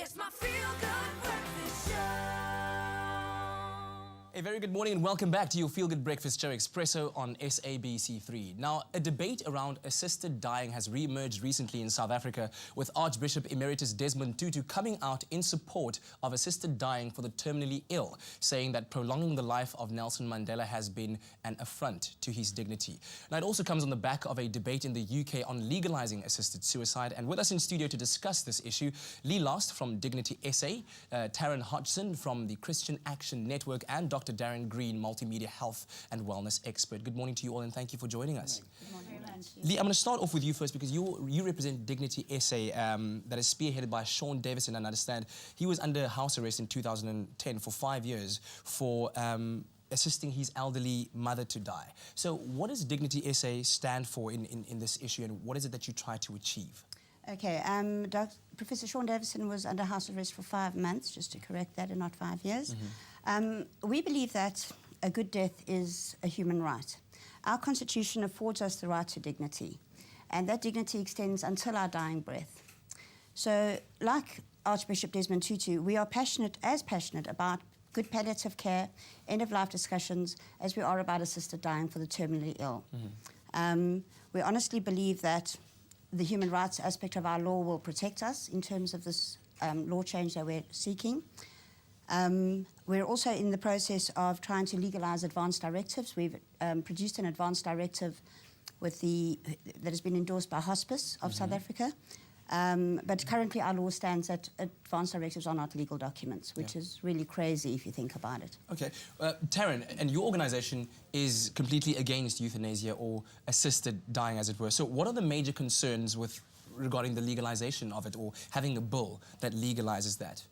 It's my feel-good breakfast show. A very good morning and welcome back to your Feel Good Breakfast Show Expresso on SABC3. Now, a debate around assisted dying has re-emerged recently in South Africa, with Archbishop Emeritus Desmond Tutu coming out in support of assisted dying for the terminally ill, saying that prolonging the life of Nelson Mandela has been an affront to his dignity. Now, it also comes on the back of a debate in the UK on legalizing assisted suicide, and with us in studio to discuss this issue, Lee Last from Dignity.It, Taryn Hodgson from the Christian Action Network, and Dr. Darren Green, multimedia health and wellness expert. Good morning to you all and thank you for joining us. Good morning. Lee, I'm going to start off with you first because you represent Dignity SA that is spearheaded by Sean Davison, and I understand he was under house arrest in 2010 for 5 years for assisting his elderly mother to die. So what does Dignity SA stand for in this issue, and what is it that you try to achieve? Okay, Professor Sean Davison was under house arrest for 5 months, just to correct that, and not 5 years. We believe that a good death is a human right. Our Constitution affords us the right to dignity, and that dignity extends until our dying breath. So, like Archbishop Desmond Tutu, we are as passionate about good palliative care, end-of-life discussions, as we are about assisted dying for the terminally ill. We honestly believe that the human rights aspect of our law will protect us in terms of this law change that we're seeking. We're also in the process of trying to legalize advanced directives. We've produced an advanced directive that has been endorsed by Hospice of South Africa. But currently our law stands that advanced directives are not legal documents, which is really crazy if you think about it. Okay. Taryn, and your organisation is completely against euthanasia or assisted dying, as it were. So what are the major concerns regarding the legalisation of it, or having a bill that legalises that?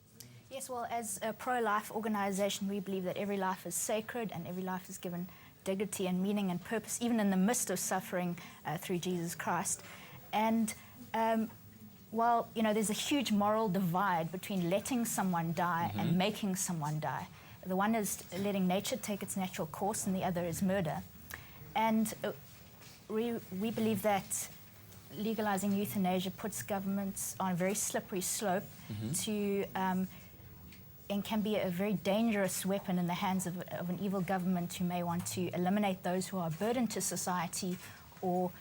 Yes, well, as a pro-life organisation, we believe that every life is sacred and every life is given dignity and meaning and purpose, even in the midst of suffering through Jesus Christ. And while, you know, there's a huge moral divide between letting someone die and making someone die. The one is letting nature take its natural course and the other is murder. And we believe that legalising euthanasia puts governments on a very slippery slope and can be a very dangerous weapon in the hands of an evil government who may want to eliminate those who are a burden to society or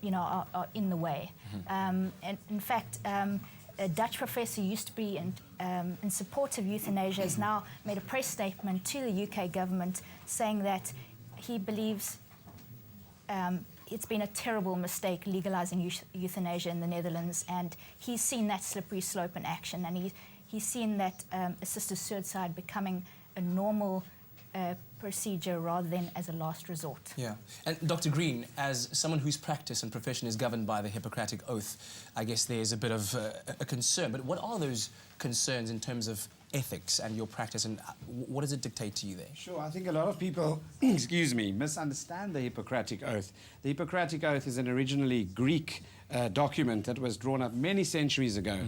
you know, are in the way. And in fact, a Dutch professor who used to be in support of euthanasia has now made a press statement to the UK government saying that he believes it's been a terrible mistake legalising euthanasia in the Netherlands, and he's seen that slippery slope in action, and he's seen that assisted suicide becoming a normal procedure rather than as a last resort. Yeah. And Dr. Green, as someone whose practice and profession is governed by the Hippocratic Oath, I guess there's a bit of a concern. But what are those concerns in terms of ethics and your practice, and what does it dictate to you there? Sure, I think a lot of people, excuse me, misunderstand the Hippocratic Oath. The Hippocratic Oath is an originally Greek document that was drawn up many centuries ago.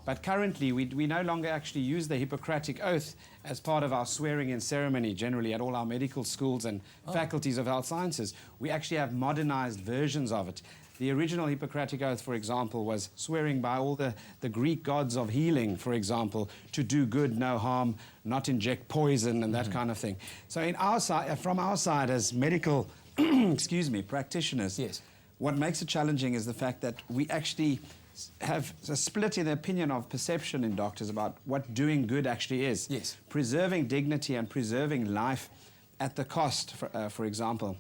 But currently, we no longer actually use the Hippocratic Oath as part of our swearing-in ceremony, generally at all our medical schools and faculties of health sciences. We actually have modernized versions of it. The original Hippocratic Oath, for example, was swearing by all the Greek gods of healing, for example, to do good, no harm, not inject poison and that kind of thing. So in our side, from our side as medical, excuse me, practitioners, what makes it challenging is the fact that we actually have a split in the opinion of perception in doctors about what doing good actually is. Preserving dignity and preserving life at the cost, for example,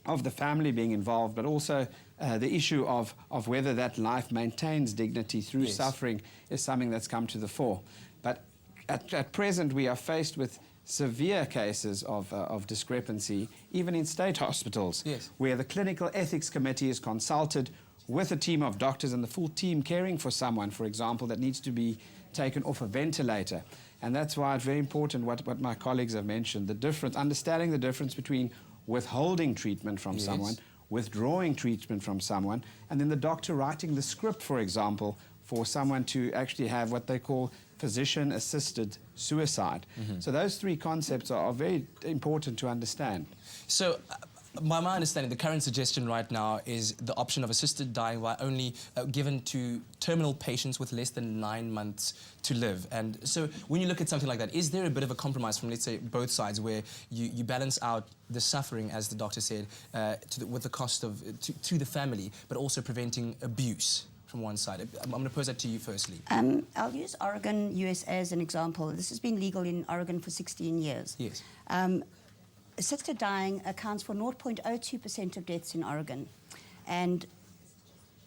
of the family being involved, but also the issue of whether that life maintains dignity through suffering is something that's come to the fore. But at present, we are faced with severe cases of discrepancy, even in state hospitals, where the Clinical Ethics Committee is consulted with a team of doctors and the full team caring for someone, for example, that needs to be taken off a ventilator. And that's why it's very important what my colleagues have mentioned, the difference, understanding the difference between withholding treatment from someone, withdrawing treatment from someone, and then the doctor writing the script, for example, for someone to actually have what they call physician-assisted suicide. So those three concepts are very important to understand. So by my understanding, the current suggestion right now is the option of assisted dying by only given to terminal patients with less than 9 months to live. And so when you look at something like that, is there a bit of a compromise from, let's say, both sides where you balance out the suffering, as the doctor said, with the cost of to the family, but also preventing abuse from one side? I'm going to pose that to you firstly. I'll use Oregon, USA as an example. This has been legal in Oregon for 16 years. Yes. Assisted dying accounts for 0.02% of deaths in Oregon. And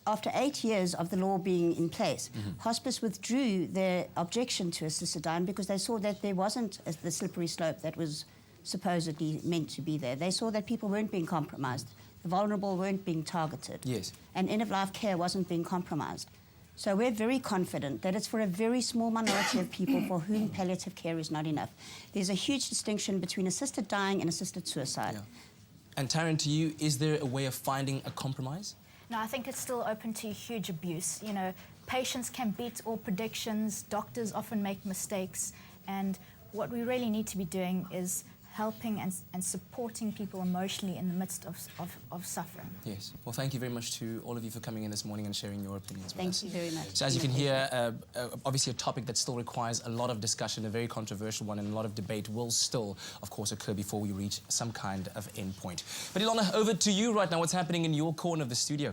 after 8 years of the law being in place, hospice withdrew their objection to assisted dying because they saw that there wasn't the slippery slope that was supposedly meant to be there. They saw that people weren't being compromised, the vulnerable weren't being targeted, Yes. and end-of-life care wasn't being compromised. So we're very confident that it's for a very small minority of people for whom palliative care is not enough. There's a huge distinction between assisted dying and assisted suicide. Yeah. And Taryn, to you, is there a way of finding a compromise? No, I think it's still open to huge abuse. You know, patients can beat all predictions, doctors often make mistakes, and what we really need to be doing is helping and supporting people emotionally in the midst of suffering. Yes. Well, thank you very much to all of you for coming in this morning and sharing your opinions with us. Thank you very much. So as you can hear, obviously a topic that still requires a lot of discussion, a very controversial one, and a lot of debate will still, of course, occur before we reach some kind of endpoint. But Ilona, over to you right now. What's happening in your corner of the studio?